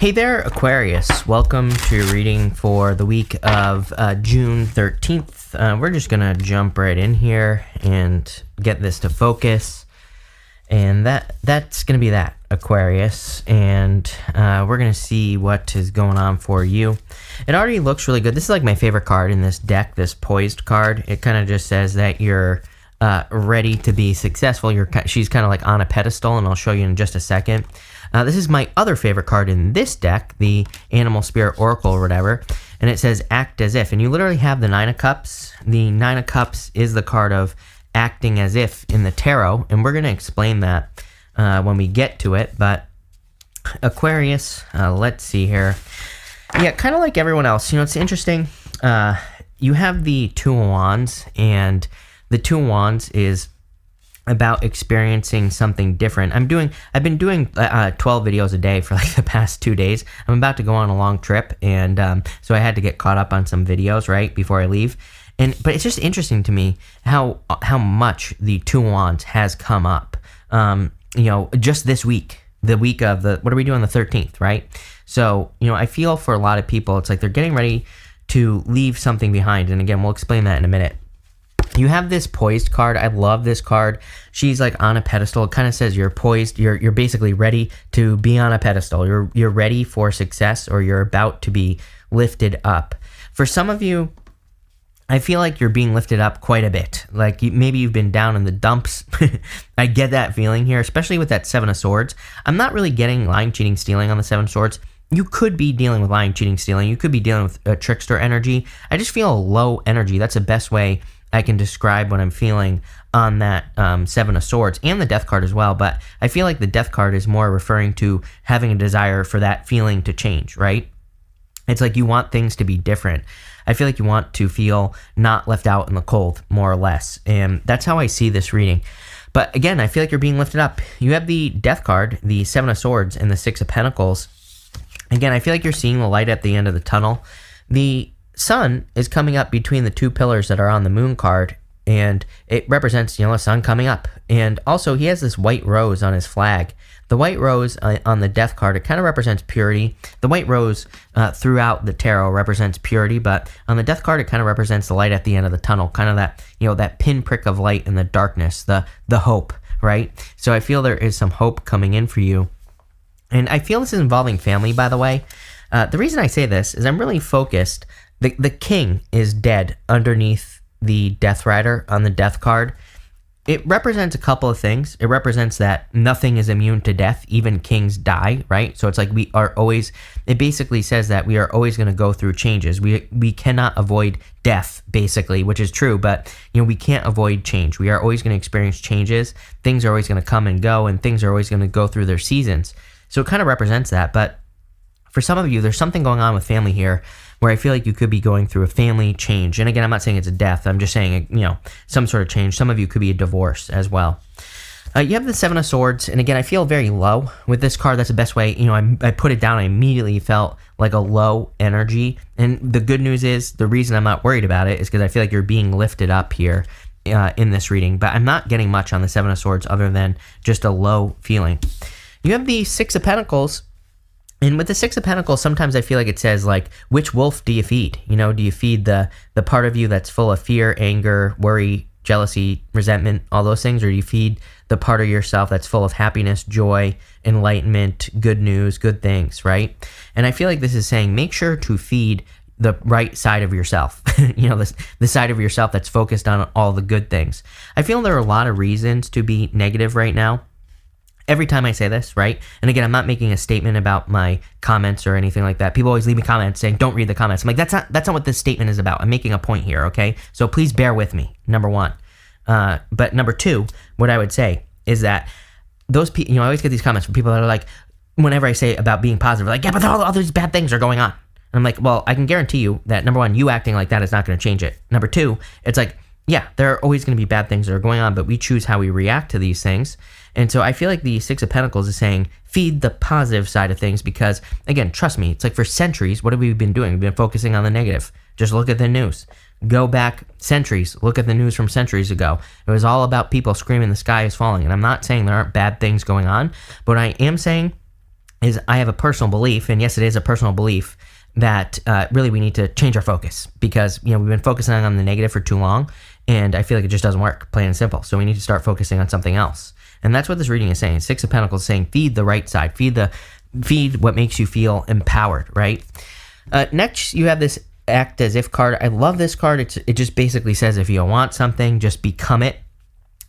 Hey there, Aquarius. Welcome to your reading for the week of June 13th. We're just going to jump right in here and get this to focus. And that's going to be that, Aquarius. And we're going to see what is going on for you. It already looks really good. This is like my favorite card in this deck, this Poised card. It kind of just says that you're ready to be successful. She's kind of like on a pedestal, and I'll show you in just a second. This is my other favorite card in this deck, the Animal Spirit Oracle or whatever, and it says act as if, and you literally have the Nine of Cups. The Nine of Cups is the card of acting as if in the tarot, and we're going to explain that when we get to it. But Aquarius, let's see here. Yeah, kind of like everyone else, it's interesting. You have the Two of Wands, and the Two of Wands is about experiencing something different. I've been doing 12 videos a day for like the past 2 days. I'm about to go on a long trip, and so I had to get caught up on some videos right before I leave. But it's just interesting to me how much the Two of Wands has come up. Just this week, the week of what are we doing, the 13th, right? So I feel for a lot of people, it's like they're getting ready to leave something behind, and again, we'll explain that in a minute. You have this Poised card. I love this card. She's like on a pedestal. It kind of says you're poised. You're basically ready to be on a pedestal. You're ready for success, or you're about to be lifted up. For some of you, I feel like you're being lifted up quite a bit. Like maybe you've been down in the dumps. I get that feeling here, especially with that Seven of Swords. I'm not really getting lying, cheating, stealing on the Seven of Swords. You could be dealing with lying, cheating, stealing. You could be dealing with a trickster energy. I just feel a low energy. That's the best way I can describe what I'm feeling on that Seven of Swords, and the Death card as well. But I feel like the Death card is more referring to having a desire for that feeling to change, right? It's like you want things to be different. I feel like you want to feel not left out in the cold, more or less. And that's how I see this reading. But again, I feel like you're being lifted up. You have the Death card, the Seven of Swords, and the Six of Pentacles. Again, I feel like you're seeing the light at the end of the tunnel. The sun is coming up between the two pillars that are on the Moon card, and it represents, a sun coming up. And also, he has this white rose on his flag. The white rose on the Death card, it kind of represents purity. The white rose throughout the tarot represents purity, but on the Death card, it kind of represents the light at the end of the tunnel, kind of that, that pinprick of light in the darkness, the hope, right? So I feel there is some hope coming in for you. And I feel this is involving family, by the way. The reason I say this is I'm really focused. The king is dead underneath the Death Rider on the Death card. It represents a couple of things. It represents that nothing is immune to death, even kings die, right? So it's like it basically says that we are always going to go through changes. We cannot avoid death, basically, which is true, but we can't avoid change. We are always going to experience changes. Things are always going to come and go, and things are always going to go through their seasons. So it kind of represents that, but for some of you, there's something going on with family here where I feel like you could be going through a family change. And again, I'm not saying it's a death. I'm just saying, some sort of change. Some of you could be a divorce as well. You have the Seven of Swords. And again, I feel very low with this card. That's the best way. I put it down. I immediately felt like a low energy. And the good news is the reason I'm not worried about it is because I feel like you're being lifted up here in this reading. But I'm not getting much on the Seven of Swords other than just a low feeling. You have the Six of Pentacles. And with the Six of Pentacles, sometimes I feel like it says, like, which wolf do you feed? Do you feed the part of you that's full of fear, anger, worry, jealousy, resentment, all those things? Or do you feed the part of yourself that's full of happiness, joy, enlightenment, good news, good things, right? And I feel like this is saying, make sure to feed the right side of yourself, the side of yourself that's focused on all the good things. I feel there are a lot of reasons to be negative right now. Every time I say this, right? And again, I'm not making a statement about my comments or anything like that. People always leave me comments saying, don't read the comments. I'm like, that's not what this statement is about. I'm making a point here, okay? So please bear with me, number one. But number two, what I would say is that those people, I always get these comments from people that are like, whenever I say about being positive, like, yeah, but all these bad things are going on. And I'm like, well, I can guarantee you that, number one, you acting like that is not going to change it. Number two, it's like, yeah, there are always going to be bad things that are going on, but we choose how we react to these things. And so I feel like the Six of Pentacles is saying, feed the positive side of things because, again, trust me, it's like for centuries, what have we been doing? We've been focusing on the negative. Just look at the news. Go back centuries. Look at the news from centuries ago. It was all about people screaming the sky is falling. And I'm not saying there aren't bad things going on, but what I am saying is I have a personal belief, and yes, it is a personal belief, that really we need to change our focus because, we've been focusing on the negative for too long, and I feel like it just doesn't work, plain and simple. So we need to start focusing on something else. And that's what this reading is saying. Six of Pentacles is saying feed the right side, feed what makes you feel empowered, right? Next, you have this act as if card. I love this card. It just basically says if you want something, just become it.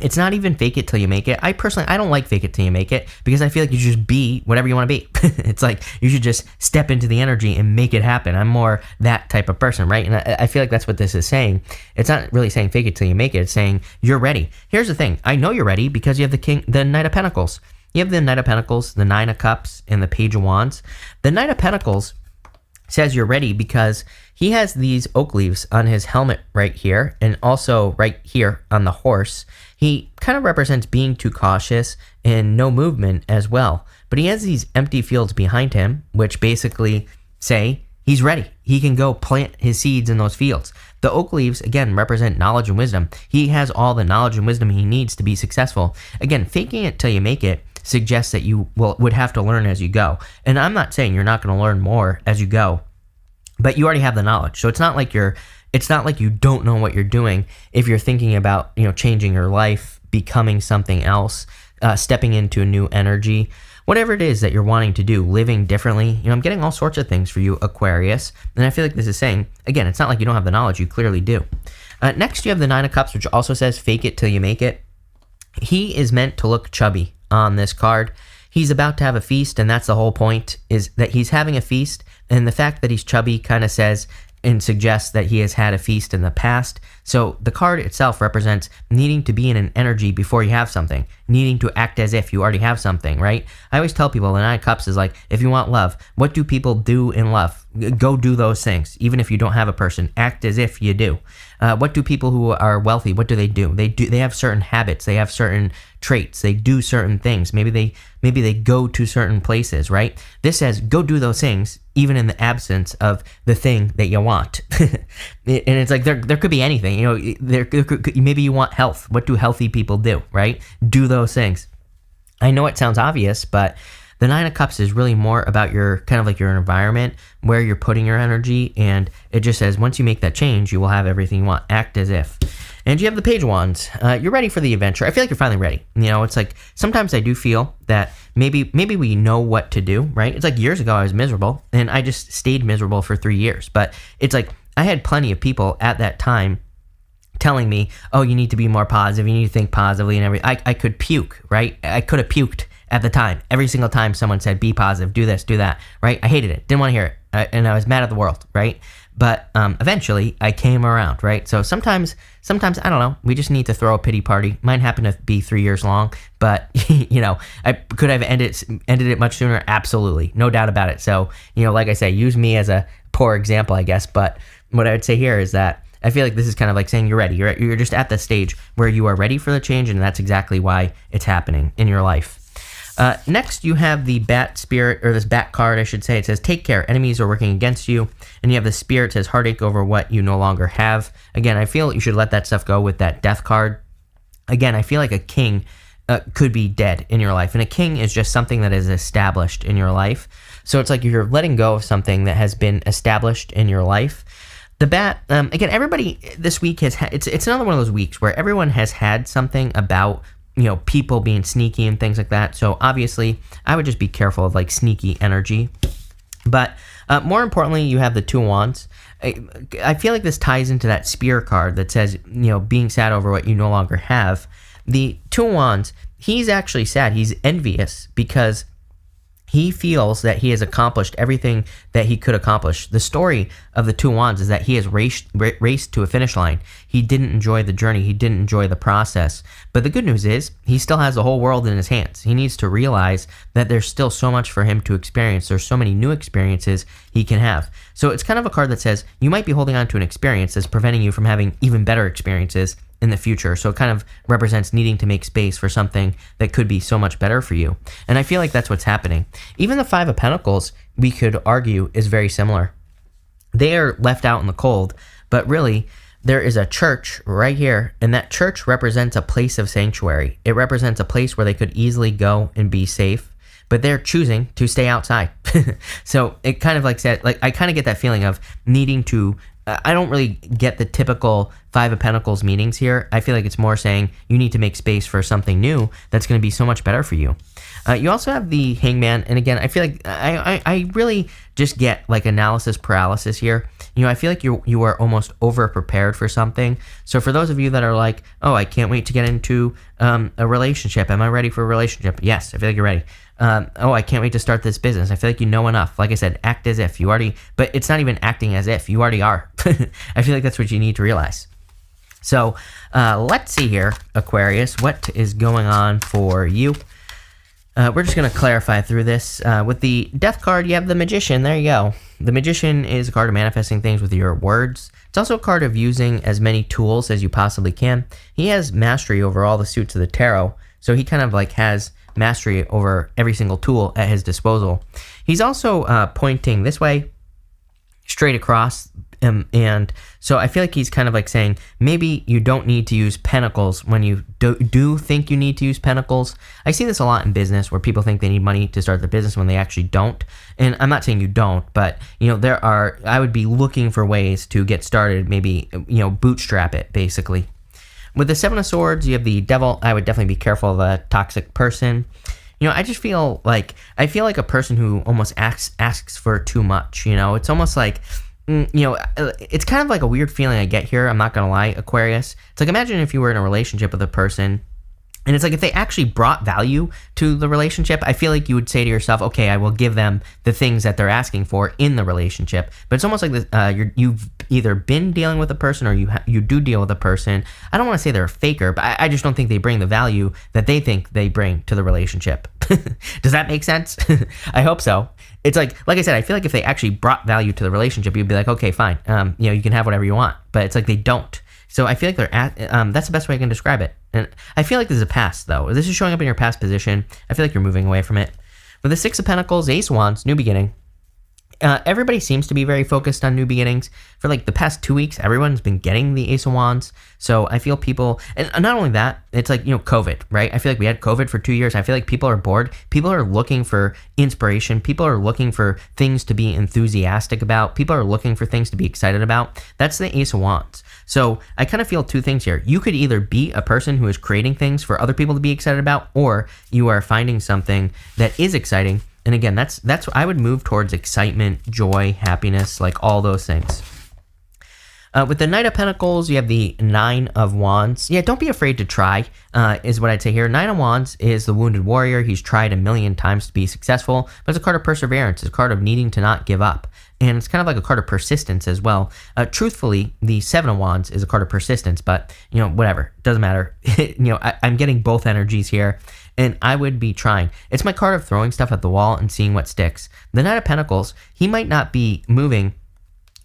It's not even fake it till you make it. I don't like fake it till you make it because I feel like you should just be whatever you want to be. It's like you should just step into the energy and make it happen. I'm more that type of person, right? And I feel like that's what this is saying. It's not really saying fake it till you make it. It's saying you're ready. Here's the thing. I know you're ready because you have the Knight of Pentacles. You have the Knight of Pentacles, the Nine of Cups, and the Page of Wands. The Knight of Pentacles says you're ready because he has these oak leaves on his helmet right here and also right here on the horse. He kind of represents being too cautious and no movement as well. But he has these empty fields behind him, which basically say he's ready. He can go plant his seeds in those fields. The oak leaves, again, represent knowledge and wisdom. He has all the knowledge and wisdom he needs to be successful. Again, faking it till you make it suggests that you would have to learn as you go. And I'm not saying you're not going to learn more as you go, but you already have the knowledge. So it's not like you don't know what you're doing if you're thinking about, changing your life, becoming something else, stepping into a new energy, whatever it is that you're wanting to do, living differently. I'm getting all sorts of things for you, Aquarius. And I feel like this is saying, again, it's not like you don't have the knowledge. You clearly do. Next, you have the Nine of Cups, which also says fake it till you make it. He is meant to look chubby on this card. He's about to have a feast, and that's the whole point, is that he's having a feast. And the fact that he's chubby kind of says and suggests that he has had a feast in the past. So the card itself represents needing to be in an energy before you have something, needing to act as if you already have something, right? I always tell people the Nine of Cups is like, if you want love, what do people do in love? Go do those things. Even if you don't have a person, act as if you do. What do people who are wealthy, what do? They have certain habits. They have certain traits. They do certain things. Maybe they go to certain places, right? This says go do those things even in the absence of the thing that you want. And it's like there could be anything. Maybe you want health. What do healthy people do, right? Do those things. I know it sounds obvious, but the Nine of Cups is really more about your kind of like your environment, where you're putting your energy, and it just says once you make that change, you will have everything you want. Act as if. And you have the Page of Wands. You're ready for the adventure. I feel like you're finally ready. It's like sometimes I do feel that maybe we know what to do, right? It's like years ago I was miserable, and I just stayed miserable for 3 years. But it's like I had plenty of people at that time telling me, oh, you need to be more positive, you need to think positively and everything. I could puke, right? I could have puked at the time. Every single time someone said, be positive, do this, do that, right? I hated it. Didn't want to hear it. And I was mad at the world, right? But eventually I came around, right? So sometimes, I don't know, we just need to throw a pity party. Mine happened to be 3 years long, but, I could have ended it much sooner. Absolutely. No doubt about it. So, like I say, use me as a poor example, I guess. But what I would say here is that I feel like this is kind of like saying you're ready. You're just at the stage where you are ready for the change, and that's exactly why it's happening in your life. Next, you have the Bat Spirit, or this Bat card, I should say. It says, take care, enemies are working against you. And you have the Spirit, says, heartache over what you no longer have. Again, I feel you should let that stuff go with that Death card. Again, I feel like a king could be dead in your life. And a king is just something that is established in your life. So it's like you're letting go of something that has been established in your life. The Bat, again, everybody this week has had, it's another one of those weeks where everyone has had something about, people being sneaky and things like that. So obviously, I would just be careful of like sneaky energy. But more importantly, you have the Two of Wands. I feel like this ties into that Spear card that says, being sad over what you no longer have. The Two of Wands, he's actually sad. He's envious because he feels that he has accomplished everything that he could accomplish. The story of the Two of Wands is that he has raced to a finish line. He didn't enjoy the journey. He didn't enjoy the process. But the good news is he still has the whole world in his hands. He needs to realize that there's still so much for him to experience. There's so many new experiences he can have. So it's kind of a card that says you might be holding on to an experience that's preventing you from having even better experiences in the future. So it kind of represents needing to make space for something that could be so much better for you. And I feel like that's what's happening. Even the Five of Pentacles, we could argue, is very similar. They are left out in the cold, but really there is a church right here, and that church represents a place of sanctuary. It represents a place where they could easily go and be safe. but they're choosing to stay outside. So it kind of like said, like, I kind of get that feeling of needing to, I don't really get the typical Five of Pentacles meanings here. I feel like it's more saying you need to make space for something new that's going to be so much better for you. You also have the Hangman, and again, I feel like I really just get like analysis paralysis here. You know, I feel like you are almost over prepared for something. So for those of you that are like, oh, I can't wait to get into a relationship. Am I ready for a relationship? Yes, I feel like you're ready. Oh, I can't wait to start this business. I feel like you know enough. Like I said, act as if you already, but it's not even acting as if you already are. I feel like that's what you need to realize. So let's see here, Aquarius, what is going on for you? We're just going to clarify through this. With the Death card, you have the Magician. There you go. The Magician is a card of manifesting things with your words. It's also a card of using as many tools as you possibly can. He has mastery over all the suits of the tarot, so he kind of like has mastery over every single tool at his disposal. He's also pointing this way, straight across, and so I feel like he's kind of like saying maybe you don't need to use pentacles when you do think you need to use pentacles. I see this a lot in business where people think they need money to start their business when they actually don't. And I'm not saying you don't, but you know, I would be looking for ways to get started, maybe, you know, bootstrap it basically. With the Seven of Swords, you have the Devil. I would definitely be careful of a toxic person. You know, I just feel like a person who almost asks for too much. You know, it's almost like, you know, it's kind of like a weird feeling I get here. I'm not going to lie, Aquarius. It's like, imagine if you were in a relationship with a person, and it's like if they actually brought value to the relationship, I feel like you would say to yourself, okay, I will give them the things that they're asking for in the relationship. But it's almost like this, you've either been dealing with a person or you do deal with a person. I don't want to say they're a faker, but I just don't think they bring the value that they think they bring to the relationship. Does that make sense? I hope so. It's like I said, I feel like if they actually brought value to the relationship, you'd be like, okay, fine. You know, you can have whatever you want. But it's like they don't. So I feel like that's the best way I can describe it. And I feel like this is a past, though. This is showing up in your past position. I feel like you're moving away from it. With the Six of Pentacles, Ace of Wands, new beginning. Everybody seems to be very focused on new beginnings. For like the past 2 weeks, everyone's been getting the Ace of Wands. So I feel people, and not only that, it's like, you know, COVID, right? I feel like we had COVID for 2 years. I feel like people are bored. People are looking for inspiration. People are looking for things to be enthusiastic about. People are looking for things to be excited about. That's the Ace of Wands. So I kind of feel two things here. You could either be a person who is creating things for other people to be excited about, or you are finding something that is exciting. And again, that's I would move towards excitement, joy, happiness, like all those things. With the Knight of Pentacles, you have the Nine of Wands. Yeah, don't be afraid to try, is what I'd say here. Nine of Wands is the wounded warrior. He's tried a million times to be successful, but it's a card of perseverance. It's a card of needing to not give up. And it's kind of like a card of persistence as well. Truthfully, the Seven of Wands is a card of persistence, but, you know, whatever. Doesn't matter. You know, I'm getting both energies here, and I would be trying. It's my card of throwing stuff at the wall and seeing what sticks. The Knight of Pentacles, he might not be moving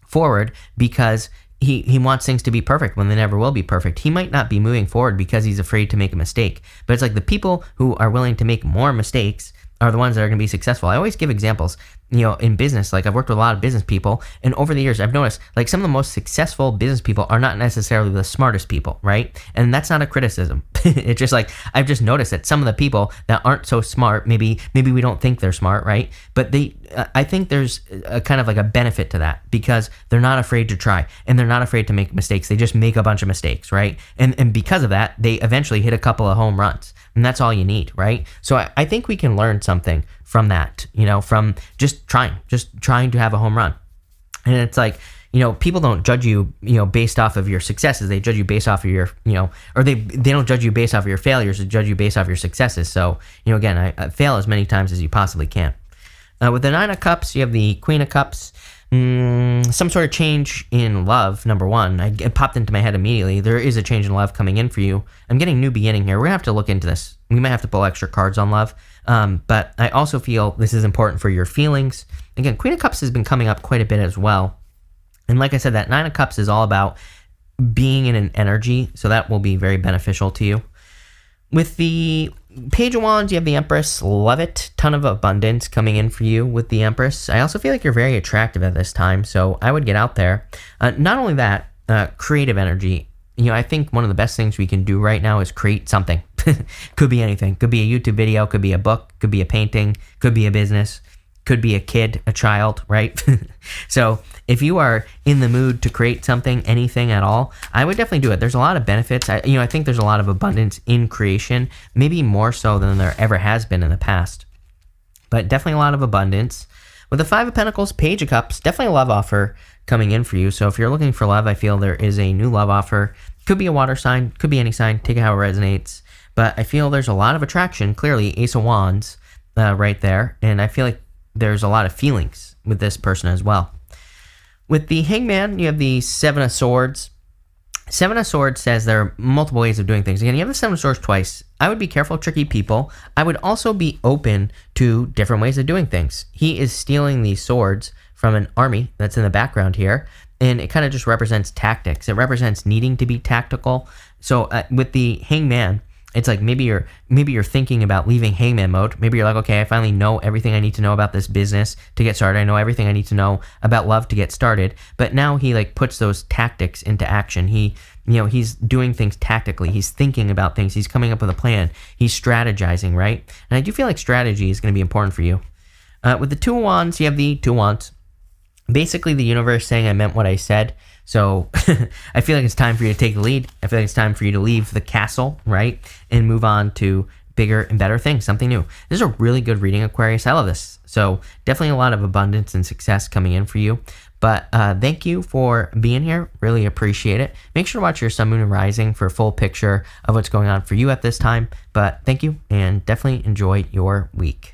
forward because he wants things to be perfect when they never will be perfect. He might not be moving forward because he's afraid to make a mistake. But it's like the people who are willing to make more mistakes are the ones that are going to be successful. I always give examples, you know, in business. Like I've worked with a lot of business people, and over the years I've noticed like some of the most successful business people are not necessarily the smartest people, right? And that's not a criticism. It's just like I've just noticed that some of the people that aren't so smart, maybe we don't think they're smart, right? But I think there's a kind of like a benefit to that because they're not afraid to try and they're not afraid to make mistakes. They just make a bunch of mistakes, right? And because of that, they eventually hit a couple of home runs, and that's all you need, right? So I think we can learn something from that, you know, from just trying to have a home run. And it's like, you know, people don't judge you, you know, based off of your successes. They judge you based off of your, you know, or they don't judge you based off of your failures. They judge you based off of your successes. So, you know, again, I fail as many times as you possibly can. With the Nine of Cups, you have the Queen of Cups. Some sort of change in love, number one. It popped into my head immediately. There is a change in love coming in for you. I'm getting new beginning here. We're going to have to look into this. We might have to pull extra cards on love. But I also feel this is important for your feelings. Again, Queen of Cups has been coming up quite a bit as well. And like I said, that Nine of Cups is all about being in an energy. So that will be very beneficial to you. With the Page of Wands, you have the Empress. Love it. Ton of abundance coming in for you with the Empress. I also feel like you're very attractive at this time, so I would get out there. Not only that, creative energy. You know, I think one of the best things we can do right now is create something. Could be anything. Could be a YouTube video, could be a book, could be a painting, could be a business, could be a kid, a child, right? So if you are in the mood to create something, anything at all, I would definitely do it. There's a lot of benefits. I think there's a lot of abundance in creation, maybe more so than there ever has been in the past. But definitely a lot of abundance. With the Five of Pentacles, Page of Cups, definitely a love offer coming in for you. So if you're looking for love, I feel there is a new love offer. Could be a water sign, could be any sign, take it how it resonates. But I feel there's a lot of attraction, clearly Ace of Wands right there. And I feel like there's a lot of feelings with this person as well. With the Hangman, you have the Seven of Swords. Seven of Swords says there are multiple ways of doing things. Again, you have the Seven of Swords twice. I would be careful of tricky people. I would also be open to different ways of doing things. He is stealing these swords from an army that's in the background here, and it kind of just represents tactics. It represents needing to be tactical. So with the Hangman, it's like maybe you're thinking about leaving Hangman mode. Maybe you're like, okay, I finally know everything I need to know about this business to get started. I know everything I need to know about love to get started. But now he like puts those tactics into action. He's doing things tactically. He's thinking about things. He's coming up with a plan. He's strategizing, right? And I do feel like strategy is going to be important for you. With the Two of Wands, you have the Two of Wands. Basically, the universe saying I meant what I said. So I feel like it's time for you to take the lead. I feel like it's time for you to leave the castle, right? And move on to bigger and better things, something new. This is a really good reading, Aquarius. I love this. So definitely a lot of abundance and success coming in for you. But thank you for being here. Really appreciate it. Make sure to watch your Sun, Moon, and Rising for a full picture of what's going on for you at this time. But thank you, and definitely enjoy your week.